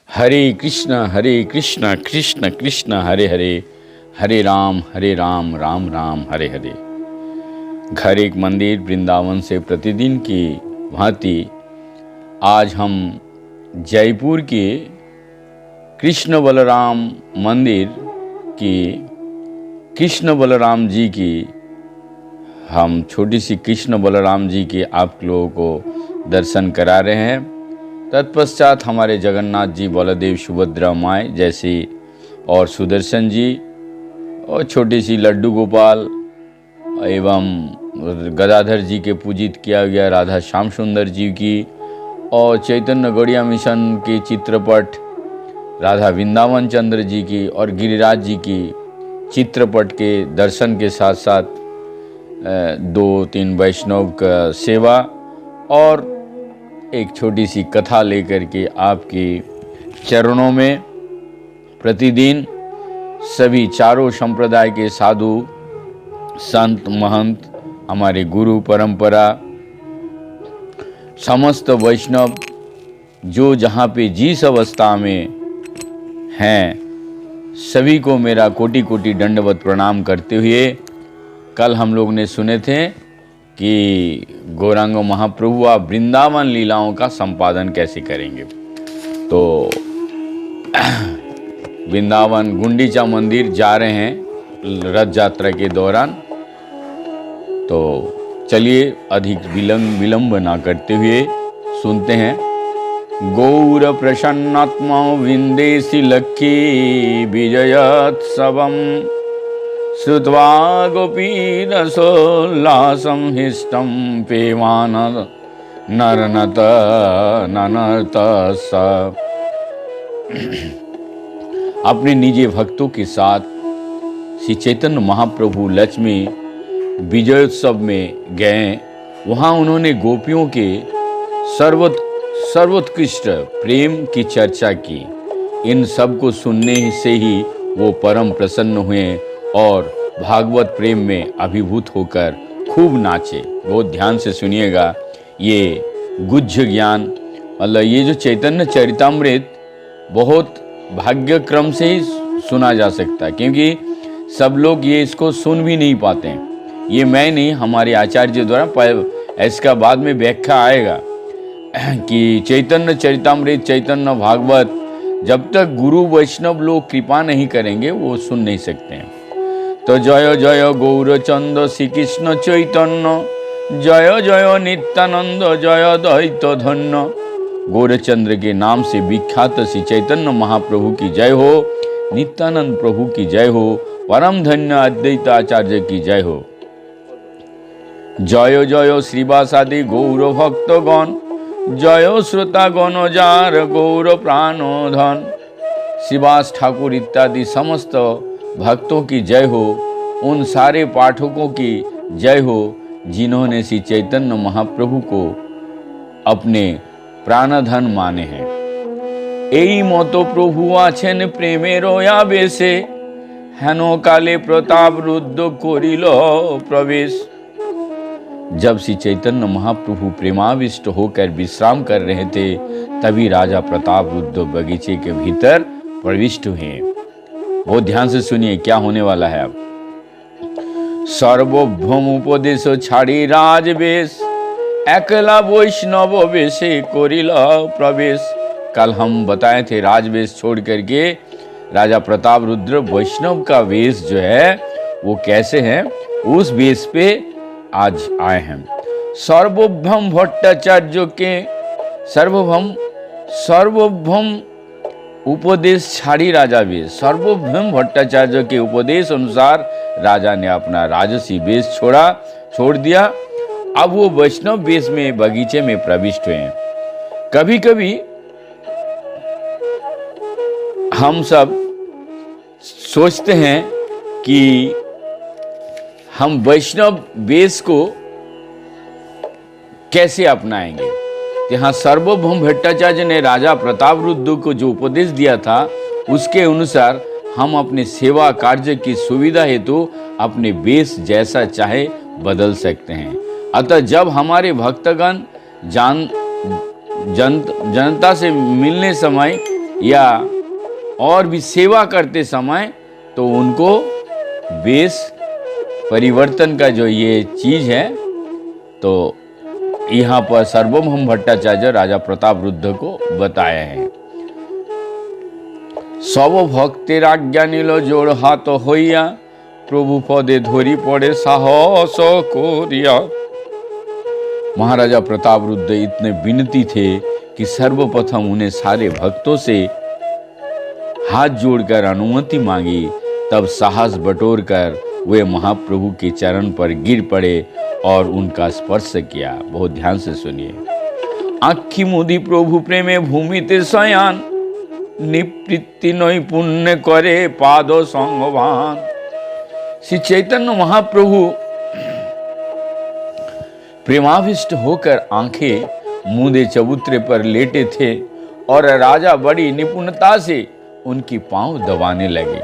हरे कृष्ण कृष्ण कृष्ण हरे हरे, हरे राम राम राम हरे हरे। घर एक मंदिर वृंदावन से प्रतिदिन की भांति आज हम जयपुर के कृष्ण बलराम मंदिर की कृष्ण बलराम जी की हम छोटी सी कृष्ण बलराम जी के आप लोगों को दर्शन करा रहे हैं। तत्पश्चात हमारे जगन्नाथ जी, बलदेव, सुभद्रा माई जैसी और सुदर्शन जी और छोटी सी लड्डू गोपाल एवं गदाधर जी के पूजित किया गया राधा श्याम सुंदर जी की और चैतन्य गौड़िया मिशन की चित्रपट राधा वृंदावन चंद्र जी की और गिरिराज जी की चित्रपट के दर्शन के साथ साथ 2-3 वैष्णव का सेवा और एक छोटी सी कथा लेकर के आपके चरणों में प्रतिदिन सभी चारों संप्रदाय के साधु संत महंत, हमारे गुरु परंपरा, समस्त वैष्णव जो जहाँ पे जिस अवस्था में हैं सभी को मेरा कोटि कोटि दंडवत प्रणाम करते हुए कल हम लोग ने सुने थे कि गौरांग महाप्रभु आप वृंदावन लीलाओं का संपादन कैसे करेंगे। तो वृंदावन गुंडीचा मंदिर जा रहे हैं रथ यात्रा के दौरान। तो चलिए अधिक विलंब ना करते हुए सुनते हैं। गौर प्रसन्नात्मा विंदेशी लक्ष्मी विजयोत्सवम् श्रुत्वा गोपीरसोल्लासं हिष्टं पेमान नरनत ननतस। अपने निजी भक्तों के साथ श्री चैतन्य महाप्रभु लक्ष्मी विजयोत्सव में गए। वहाँ उन्होंने गोपियों के सर्वोत्कृष्ट प्रेम की चर्चा की। इन सब को सुनने से ही वो परम प्रसन्न हुए और भागवत प्रेम में अभिभूत होकर खूब नाचे। बहुत ध्यान से सुनिएगा, ये गुज्ज ज्ञान मतलब ये जो चैतन्य चरितामृत बहुत भाग्य क्रम से ही सुना जा सकता है, क्योंकि सब लोग ये इसको सुन भी नहीं पाते हैं। ये मैं नहीं, हमारे आचार्य द्वारा इसका बाद में व्याख्या आएगा कि चैतन्य चरितामृत, चैतन्य भागवत जब तक गुरु वैष्णव लोग कृपा नहीं करेंगे वो सुन नहीं सकते हैं। तो जय जय गौरचंद श्री कृष्ण चैतन्य, जय जय नित्यानंद, जय दैत धन्य। गौरचंद्र के नाम से विख्यात श्री चैतन्य महाप्रभु की जय हो, नित्यानंद प्रभु की जय हो, परम धन्य अद्वैत आचार्य की जय हो। जय जय श्रीवासादि गौर भक्तगण, जय श्रोता गण जार गौर प्राणोधन। श्रीवास ठाकुर इत्यादि समस्त भक्तों की जय हो, उन सारे पाठकों की जय हो जिन्होंने श्री चैतन्य महाप्रभु को अपने प्राणधन माने हैं। এই মতো প্রভু আছেন প্রেমের আবেশে, হেন কালে प्रताप रुद्ध করিল प्रवेश। जब श्री चैतन्य महाप्रभु प्रेमाविष्ट होकर विश्राम कर रहे थे तभी राजा प्रताप रुद्ध बगीचे के भीतर प्रविष्ट हुए। बहुत ध्यान से सुनिए क्या होने वाला है अब। सर्वभौम उपदेश छाड़ी राजवेश, एकला वैष्णव वेशे करिल प्रवेश। कल हम बताए थे राजवेश छोड़ करके राजा प्रताप रुद्र वैष्णव का वेश जो है वो कैसे है, उस वेश पे आज आए हैं। सर्वभौम भट्टाचार्य के सर्वभौम उपदेश छाड़ी राजा वेश। सर्वभौम भट्टाचार्य के उपदेश अनुसार राजा ने अपना राजसी वेश छोड़ दिया। अब वो वैष्णव वेश में बगीचे में प्रविष्ट हुए हैं। कभी कभी हम सब सोचते हैं कि हम वैष्णव वेश को कैसे अपनाएंगे। यहाँ सर्वभौम भट्टाचार्य ने राजा प्रताप रुद्र को जो उपदेश दिया था उसके अनुसार हम अपने सेवा कार्य की सुविधा हेतु अपने वेश जैसा चाहे बदल सकते हैं। अतः जब हमारे भक्तगण जनता से मिलने समय या और भी सेवा करते समय तो उनको वेश परिवर्तन का जो ये चीज है, तो यहाँ पर सर्वभौम भट्टाचार्य राजा प्रताप रुद्र को बताया है। सब भक्तेर आज्ञा नील जोड़ हाथ हइया प्रभु पदे धरी पड़े साहस कोरिया। महाराजा प्रताप रुद्र इतने विनती थे कि सर्वप्रथम उन्हें सारे भक्तों से हाथ जोड़कर अनुमति मांगी, तब साहस बटोर कर वे महाप्रभु के चरण पर गिर पड़े और उनका स्पर्श किया। बहुत ध्यान से सुनिए। आखि मुदी प्रभु प्रेमे भूमिते शयान निवृत्ति नई पुण्य करे पाद संगवान। श्री चैतन्य महाप्रभु प्रेमाविष्ट होकर आंखें मूंदे चबूतरे पर लेटे थे और राजा बड़ी निपुणता से उनकी पांव दबाने लगे।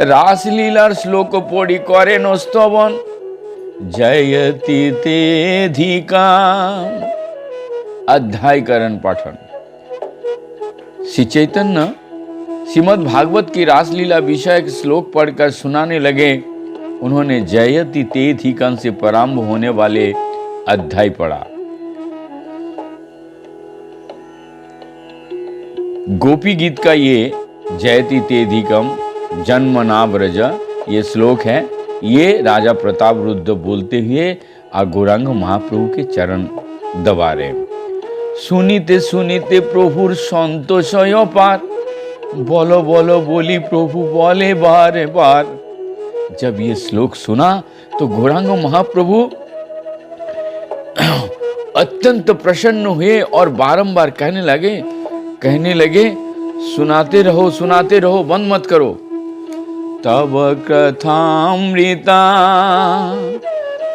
रासलीलार श्लोक पढ़ी करे नो स्तवन जयति तेधिका। अध्यायकरण पठन। श्री चैतन्य श्रीमद् भागवत की रासलीला विषयक श्लोक पढ़कर सुनाने लगे। उन्होंने जयति तेधिकं से प्रारंभ होने वाले अध्याय पढ़ा। गोपी गीत का ये जयति तेधिकं जन्मना व्रज ये श्लोक है। ये राजा प्रताप रुद्र बोलते हुए गौरांग महाप्रभु के चरण दबा रहे। सुनीते सुनीते प्रभुर संतोष अपार बोलो बोलो बोली प्रभु बोले बार बार। जब ये श्लोक सुना तो गौरांग महाप्रभु अत्यंत प्रसन्न हुए और बारंबार कहने लगे सुनाते रहो बंद मत करो। तब कथामृता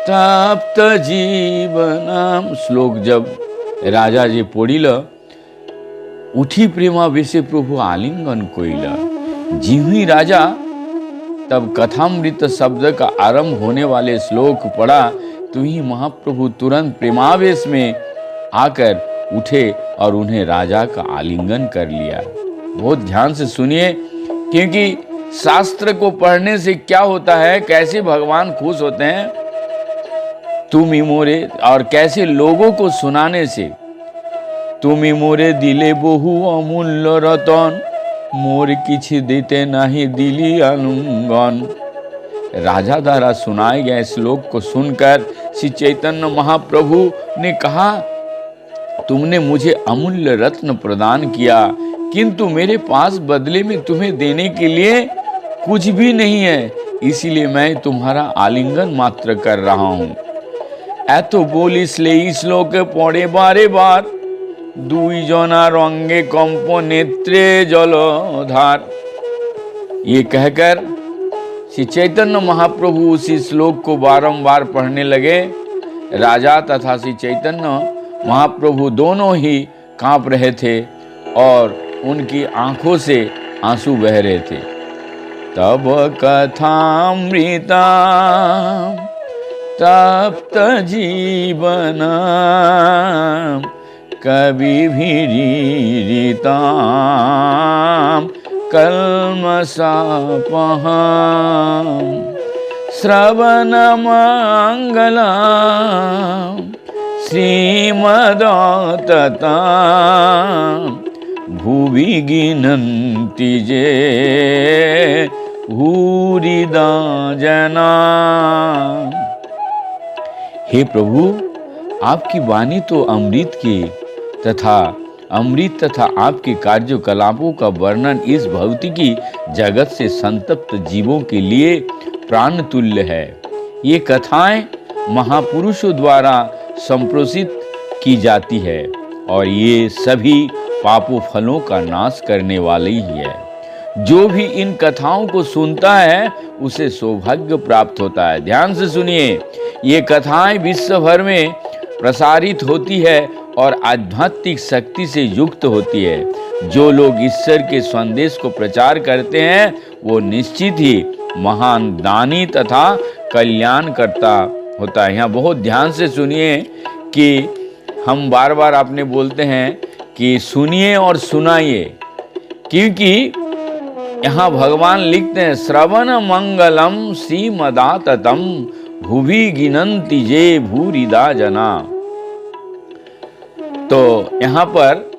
तप्त जीवनम। श्लोक जब राजा जी पढ़िल उठी प्रेमा विषे प्रभु आलिंगन कोइला। जिहुई राजा तब कथामृत शब्द का आरंभ होने वाले श्लोक पढ़ा तो ही महाप्रभु तुरंत प्रेमावेश में आकर उठे और उन्हें राजा का आलिंगन कर लिया। बहुत ध्यान से सुनिए, क्योंकि शास्त्र को पढ़ने से क्या होता है, कैसे भगवान खुश होते हैं तुम ही मोरे, और कैसे लोगों को सुनाने से तुम ही मोरे दिले बहु अमूल्य रतन मोर किछि देते नहीं दिली आलिंगन। राजा द्वारा सुनाए गए श्लोक को सुनकर श्री चैतन्य महाप्रभु ने कहा तुमने मुझे अमूल्य रत्न प्रदान किया, किंतु मेरे पास बदले में तुम्हें देने के लिए कुछ भी नहीं है, इसीलिए मैं तुम्हारा आलिंगन मात्र कर रहा हूं। एतो बोलिसले श्लोक पढ़े बारे बार दुई जना रंगे कंप नेत्रे जलधार। ये कहकर श्री चैतन्य महाप्रभु उसी श्लोक को बारंबार पढ़ने लगे। राजा तथा श्री चैतन्य महाप्रभु दोनों ही कांप रहे थे और उनकी आंखों से आंसू बह रहे थे। तब कथामृता तप्त जीवन कवि भीरीता कल्मषापहं श्रवण मंगला श्रीमदतता भुवि गिनन्ति जे भूरिदा जना। हे प्रभु, आपकी वाणी तो अमृत तथा आपके कार्यकलापों का वर्णन इस भौतिकी जगत से संतप्त जीवों के लिए प्राण तुल्य है। ये कथाएं महापुरुषों द्वारा संप्रोषित की जाती है और ये सभी पापों फलों का नाश करने वाली ही है। जो भी इन कथाओं को सुनता है उसे सौभाग्य प्राप्त होता है। ध्यान से सुनिए, ये कथाएं विश्व भर में प्रसारित होती है और आध्यात्मिक शक्ति से युक्त होती है। जो लोग ईश्वर के संदेश को प्रचार करते हैं वो निश्चित ही महान दानी तथा कल्याणकर्ता होता है। यहाँ बहुत ध्यान से सुनिए कि हम बार बार आपने बोलते हैं कि सुनिए और सुनाइए, क्योंकि यहाँ भगवान लिखते हैं श्रवण मंगलम श्रीमदाततम भुवि गिनन्ति जे भूरिदा जना। तो यहाँ पर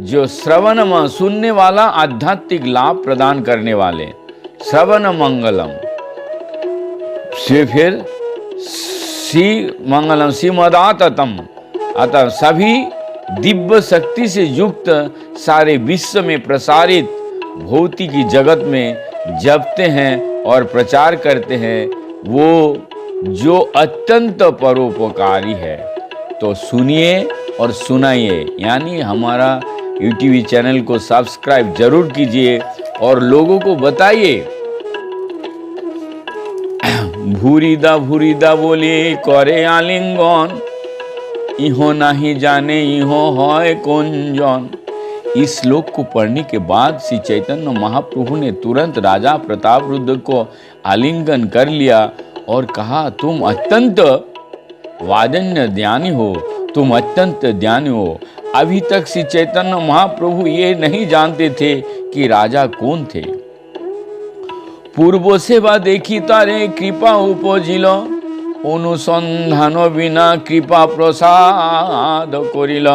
जो श्रवण सुनने वाला आध्यात्मिक लाभ प्रदान करने वाले श्रवण मंगलम से फिर सी मंगलम श्रीमदाततम, अतः सभी दिव्य शक्ति से युक्त सारे विश्व में प्रसारित भौतिकी जगत में जपते हैं और प्रचार करते हैं, वो जो अत्यंत परोपकारी है। तो सुनिए और सुनाइए, यानी हमारा यूट्यूब चैनल को सब्सक्राइब जरूर कीजिए और लोगों को बताइए। भूरिदा बोले करे आलिंगन, इहो नहीं जाने इहो है कुंजन। इस श्लोक को पढ़ने के बाद श्री चैतन्य महाप्रभु ने तुरंत राजा प्रतापरुद्र को आलिंगन कर लिया और कहा, तुम अत्यंत वादन्य ज्ञानी हो, तुम अत्यंत ज्ञानी हो। अभी तक श्री चैतन्य महाप्रभु ये नहीं जानते थे कि राजा कौन थे। पूर्व सेवा देखी तारे कृपा उपजिल, अनुसंधान बिना कृपा प्रसाद करिल।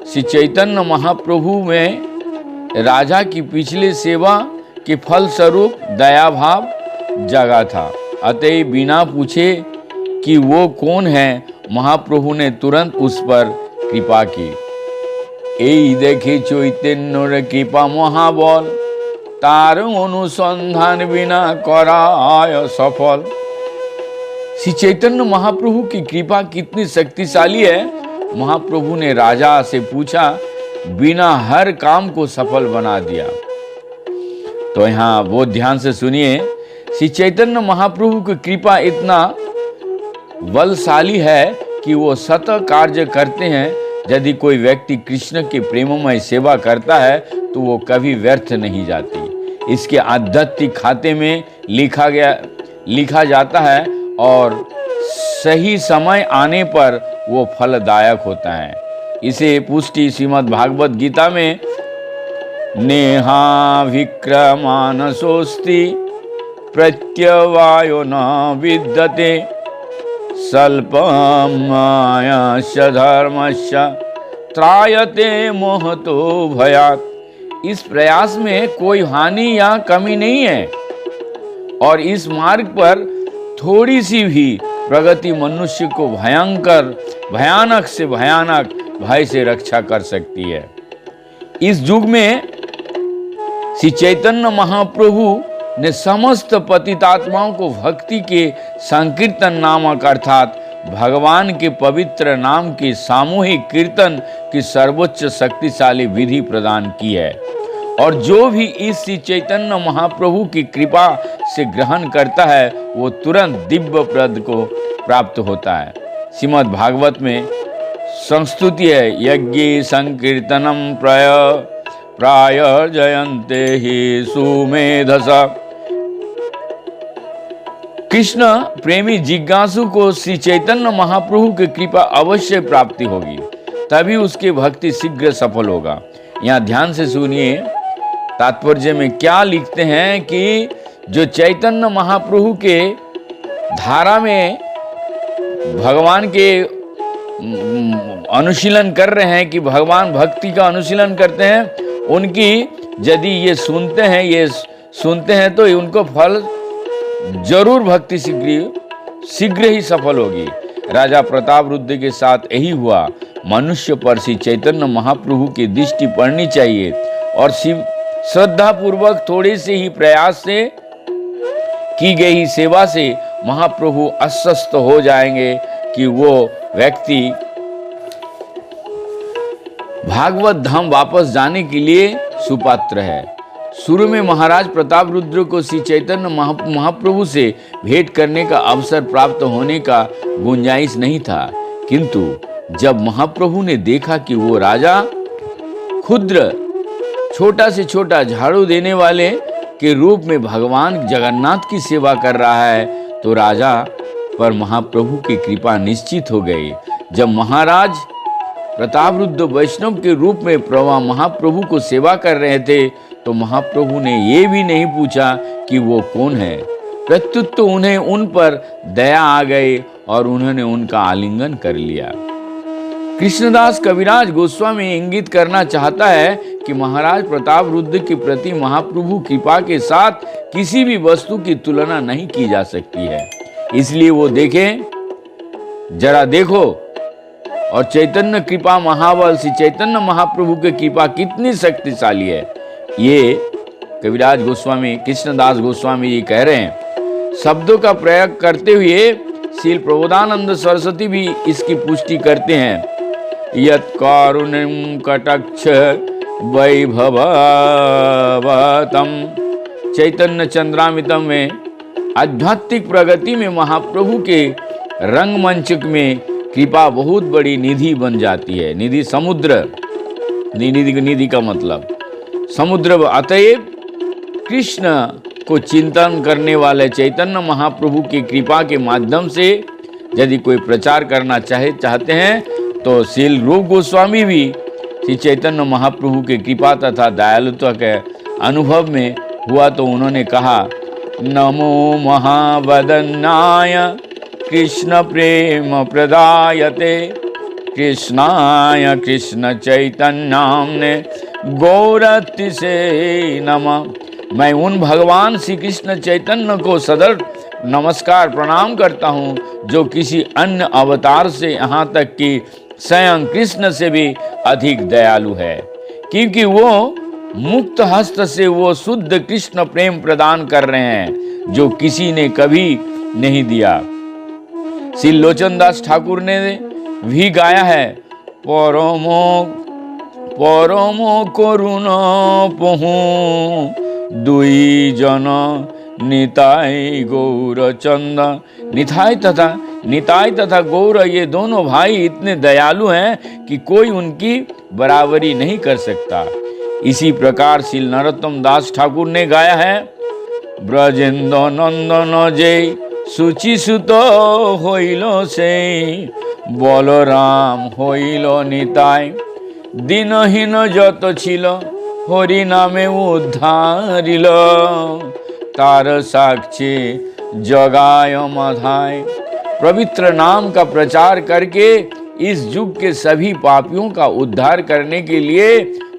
श्री चैतन्य महाप्रभु में राजा की पिछले सेवा के फल स्वरूप दया भाव जगा था। अतः बिना पूछे कि वो कौन है, महाप्रभु ने तुरंत उस पर कृपा की। এই দেখে চৈতন্যর কৃপা মহাবল, তার অনুসন্ধান बिना कराय सफल। श्री चैतन्य महाप्रभु की कृपा कितनी शक्तिशाली है। महाप्रभु ने राजा से पूछा, बिना हर काम को सफल बना दिया। तो यहाँ वो ध्यान से सुनिए, श्री चैतन्य महाप्रभु की कृपा इतना बलशाली है कि वो सतत कार्य करते हैं। यदि कोई व्यक्ति कृष्ण के प्रेममय सेवा करता है तो वो कभी व्यर्थ नहीं जाती। इसके आध्यात्मिक खाते में लिखा जाता है और सही समय आने पर वो फलदायक होता है। इसे पुष्टि श्रीमद् भागवत गीता में नेहा विक्रमानसोस्ति प्रत्यवायो न विद्यते स्वल्पमायस्य धर्मस्य त्रायते मोहतो भयात्। इस प्रयास में कोई हानि या कमी नहीं है और इस मार्ग पर थोड़ी सी भी प्रगति मनुष्य को भयानक से भयानक भय से रक्षा कर सकती है। इस युग में श्री चैतन्य महाप्रभु ने समस्त पतितात्माओं को भक्ति के संकीर्तन नामक अर्थात भगवान के पवित्र नाम के सामूहिक कीर्तन की सर्वोच्च शक्तिशाली विधि प्रदान की है। और जो भी इस श्री चैतन्य महाप्रभु की कृपा से ग्रहण करता है वो तुरंत दिव्य पद को प्राप्त होता है। श्रीमद् भागवत में संस्तुति है, यज्ञ संकीर्तनम प्राय जयन्ते ही सुमेधसा। कृष्ण प्रेमी जिज्ञासु को श्री चैतन्य महाप्रभु की कृपा अवश्य प्राप्ति होगी, तभी उसकी भक्ति शीघ्र सफल होगा। यहाँ ध्यान से सुनिए, तात्पर्य में क्या लिखते हैं कि जो चैतन्य महाप्रभु के धारा में भगवान के अनुशीलन कर रहे हैं, कि भगवान भक्ति का अनुशीलन करते हैं, उनकी यदि ये सुनते हैं तो उनको फल जरूर भक्ति शीघ्र ही सफल होगी। राजा प्रतापरुद्र के साथ यही हुआ। मनुष्य पर श्री चैतन्य महाप्रभु की दृष्टि पड़नी चाहिए और श्रद्धा पूर्वक थोड़े से ही प्रयास से की गई सेवा से महाप्रभु आश्वस्त हो जाएंगे कि वो व्यक्ति भागवत धाम वापस जाने के लिए सुपात्र है। शुरू में महाराज प्रतापरुद्र को श्री चैतन्य महाप्रभु से भेंट करने का अवसर प्राप्त होने का गुंजाइश नहीं था, किंतु जब महाप्रभु ने देखा कि वो राजा क्षुद्र छोटा से छोटा झाड़ू देने वाले के रूप में भगवान जगन्नाथ की सेवा कर रहा है, तो राजा पर महाप्रभु की कृपा निश्चित हो गई। जब महाराज प्रतापरुद्र वैष्णव के रूप में प्रभा महाप्रभु को सेवा कर रहे थे तो महाप्रभु ने ये भी नहीं पूछा कि वो कौन है। प्रत्युत तो उन्हें उन पर दया आ गई और उन्होंने उनका आलिंगन कर लिया। कृष्णदास कविराज गोस्वामी इंगित करना चाहता है कि महाराज प्रताप रुद्र के प्रति महाप्रभु कृपा के साथ किसी भी वस्तु की तुलना नहीं की जा सकती है। इसलिए वो देखें, जरा देखो, और चैतन्य कृपा महाबल श्री चैतन्य महाप्रभु की कृपा कितनी शक्तिशाली है। ये कविराज गोस्वामी कृष्णदास गोस्वामी जी कह रहे हैं। शब्दों का प्रयोग करते हुए श्रील प्रबोधानंद सरस्वती भी इसकी पुष्टि करते हैं। यत् कारुण्यं कटाक्ष वैभवतम चैतन्य चंद्रामितम में आध्यात्मिक प्रगति में महाप्रभु के रंगमंच में कृपा बहुत बड़ी निधि बन जाती है। निधि समुद्र, निधि का मतलब समुद्र। अतएव कृष्ण को चिंतन करने वाले चैतन्य महाप्रभु की कृपा के माध्यम से यदि कोई प्रचार करना चाहते हैं तो श्रील रूप गोस्वामी भी श्री चैतन्य महाप्रभु की कृपा तथा दयालुता के अनुभव में हुआ तो उन्होंने कहा, नमो महावदन्नाय कृष्ण प्रेम प्रदायते कृष्णाय कृष्ण चैतन्याम्ने गौरतिसे नमः। मैं उन भगवान श्री कृष्ण चैतन्य को सदर नमस्कार प्रणाम करता हूँ जो किसी अन्य अवतार से यहाँ तक कि स्वयं कृष्ण से भी अधिक दयालु है, क्योंकि वो मुक्त हस्त से वो शुद्ध कृष्ण प्रेम प्रदान कर रहे हैं जो किसी ने कभी नहीं दिया। श्री लोचन दास ठाकुर ने भी गाया है, परमो करुण पहु दुई जन निताई गौर चंद। निताई तथा गौर ये दोनों भाई इतने दयालु हैं कि कोई उनकी बराबरी नहीं कर सकता। इसी प्रकार श्री नरोत्तम दास ठाकुर ने गाया है, ब्रजेंद्र नंदन जय सुचि सुत हইল से बलराम हইল निताई दिनहीन যত ছিল हरि नामे उद्धारिल तार साक्षी जगाय मधाय। पवित्र नाम का प्रचार करके इस युग के सभी पापियों का उद्धार करने के लिए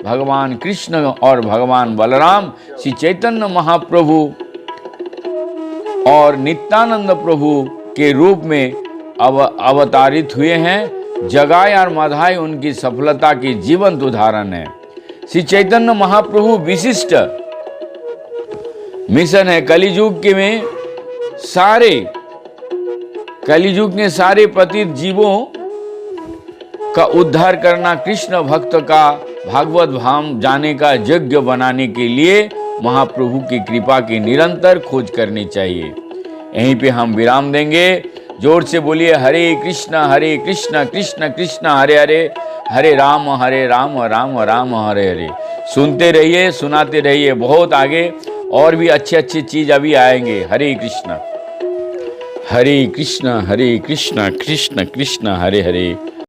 भगवान कृष्ण और भगवान बलराम श्री चैतन्य महाप्रभु और नित्यानंद प्रभु के रूप में अवतारित हुए हैं। जगाय और मधाई उनकी सफलता की जीवंत उदाहरण है। श्री चैतन्य महाप्रभु विशिष्ट मिशन है। कलियुग के सारे पतित जीवों का उद्धार करना, कृष्ण भक्त का भागवत धाम जाने का यज्ञ बनाने के लिए महाप्रभु की कृपा की निरंतर खोज करनी चाहिए। यहीं पे हम विराम देंगे। जोर से बोलिए हरे कृष्ण कृष्ण कृष्ण हरे हरे, हरे राम राम राम हरे हरे। सुनते रहिए, सुनाते रहिए, बहुत आगे और भी अच्छे अच्छे चीज अभी आएंगे। हरे कृष्ण कृष्ण कृष्ण कृष्ण हरे हरे।